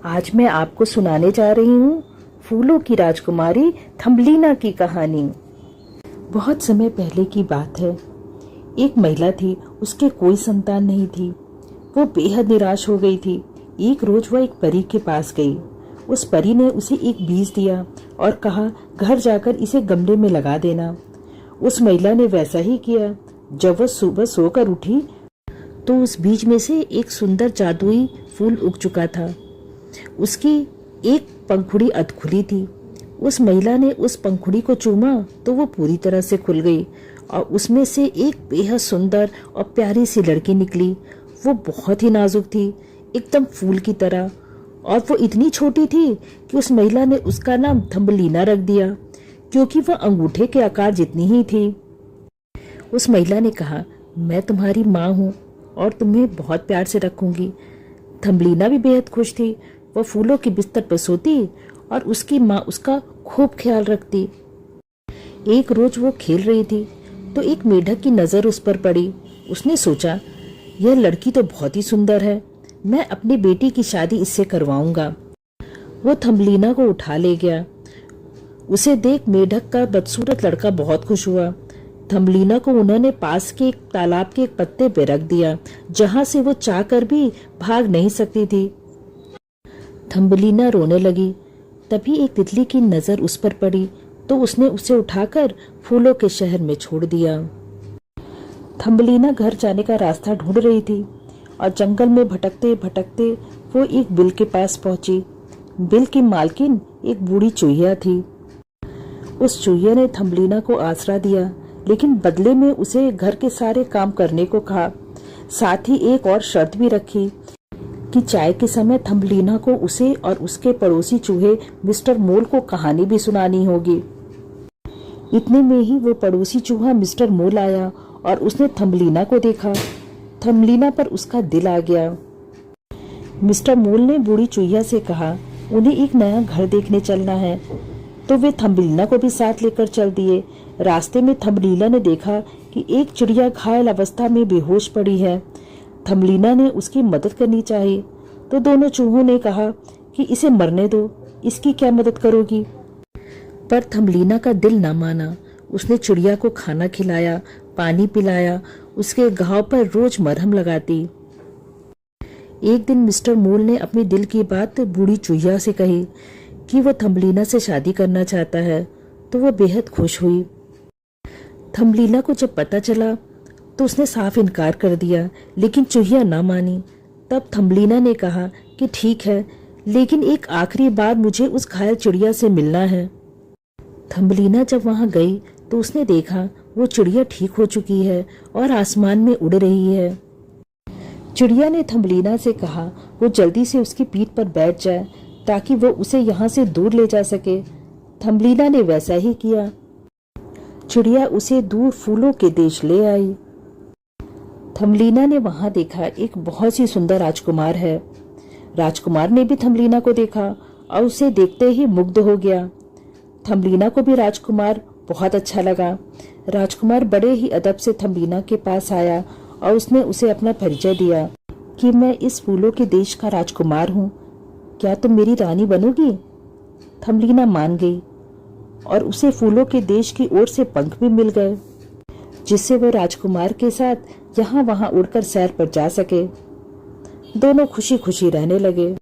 आज मैं आपको सुनाने जा रही हूँ फूलों की राजकुमारी थम्बलीना की कहानी। बहुत समय पहले की बात है। एक महिला थी, उसके कोई संतान नहीं थी। वो बेहद निराश हो गई थी। एक रोज वह एक परी के पास गई। उस परी ने उसे एक बीज दिया और कहा, घर जाकर इसे गमले में लगा देना। उस महिला ने वैसा ही किया। जब वह सुबह सोकर उठी तो उस बीज में से एक सुंदर जादुई फूल उग चुका था। उसकी एक पंखुड़ी अधखुली थी। उस महिला ने उस पंखुड़ी को चूमा तो वो पूरी तरह से खुल गई और उसमें से एक बेहद सुंदर और प्यारी सी लड़की निकली। वो बहुत ही नाजुक थी, एकदम फूल की तरह, और वो इतनी छोटी थी कि उस महिला ने उसका नाम थम्बलीना रख दिया, क्योंकि वह अंगूठे के आकार जितनी ही थी। उस महिला ने कहा, मैं तुम्हारी माँ हूँ और तुम्हें बहुत प्यार से रखूंगी। थम्बलीना भी बेहद खुश थी। वह फूलों के बिस्तर पर सोती और उसकी माँ उसका खूब ख्याल रखती। एक रोज वो खेल रही थी तो एक मेढक की नजर उस पर पड़ी। उसने सोचा, यह लड़की तो बहुत ही सुंदर है, मैं अपनी बेटी की शादी इससे करवाऊंगा। वो थम्बलीना को उठा ले गया। उसे देख मेढक का बदसूरत लड़का बहुत खुश हुआ। थम्बलीना को उन्होंने पास के एक तालाब के एक पत्ते पे रख दिया, जहां से वो चाहकर भी भाग नहीं सकती थी। थम्बलीना रोने लगी। तभी एक तितली की नजर उस पर पड़ी तो उसने उसे उठाकर फूलों के शहर में छोड़ दिया। थम्बलीना घर जाने का रास्ता ढूंढ रही थी और जंगल में भटकते भटकते वो एक बिल के पास पहुंची। बिल की मालकिन एक बूढ़ी चूहिया थी। उस चूहिया ने थम्बलीना को आसरा दिया, लेकिन बदले में उसे घर के सारे काम करने को कहा। साथ ही एक और शर्त भी रखी कि चाय के समय थम्बलीना को उसे और उसके पड़ोसी चूहे मिस्टर मोल को कहानी भी सुनानी होगी। इतने में ही वो पड़ोसी चूहा मिस्टर मोल आया और उसने थम्बलीना को देखा। थम्बलीना पर उसका दिल आ गया। मिस्टर मोल ने बूढ़ी चूहिया से कहा, उन्हें एक नया घर देखने चलना है, तो वे थम्बलीना को भी साथ लेकर चल दिए। रास्ते में थम्बलीना ने देखा कि एक चिड़िया घायल अवस्था में बेहोश पड़ी है। थम्बलीना ने उसकी मदद करनी चाहिए, तो दोनों चूहों ने कहा कि इसे मरने दो, इसकी क्या मदद करोगी। पर थम्बलीना का दिल न माना। उसने चिड़िया को खाना खिलाया, पानी पिलाया, उसके घाव पर रोज मरहम लगाती। एक दिन मिस्टर मोल ने अपनी दिल की बात बूढ़ी चूहिया से कही कि वो थम्बलीना से शादी करना चाहता है, तो वो बेहद खुश हुई। थम्बलीना को जब पता चला तो उसने साफ इनकार कर दिया, लेकिन चूहिया ना मानी। तब थम्बलीना ने कहा कि ठीक है, लेकिन एक आखिरी बार मुझे उस घायल चिड़िया से मिलना है। थम्बलीना जब वहां गई तो उसने देखा वो चिड़िया ठीक हो चुकी है और आसमान में उड़ रही है। चिड़िया ने थम्बलीना से कहा वो जल्दी से उसकी पीठ पर बैठ जाए ताकि वो उसे यहाँ से दूर ले जा सके। थम्बलीना ने वैसा ही किया। चिड़िया उसे दूर फूलों के देश ले आई। थम्बलीना ने वहां देखा एक बहुत ही सुंदर राजकुमार है। राजकुमार ने भी थम्बलीना को देखा और उसे देखते ही मुग्ध हो गया। थम्बलीना को भी राजकुमार बहुत अच्छा लगा। राजकुमार बड़े ही अदब से थम्बलीना के पास आया और उसने उसे अपना परिचय दिया कि मैं इस फूलों के देश का राजकुमार हूँ, क्या तुम मेरी रानी बनोगी। थम्बलीना मान गई और उसे फूलों के देश की ओर से पंख भी मिल गए, जिससे वह राजकुमार के साथ यहाँ वहाँ उड़कर सैर पर जा सके। दोनों खुशी खुशी रहने लगे।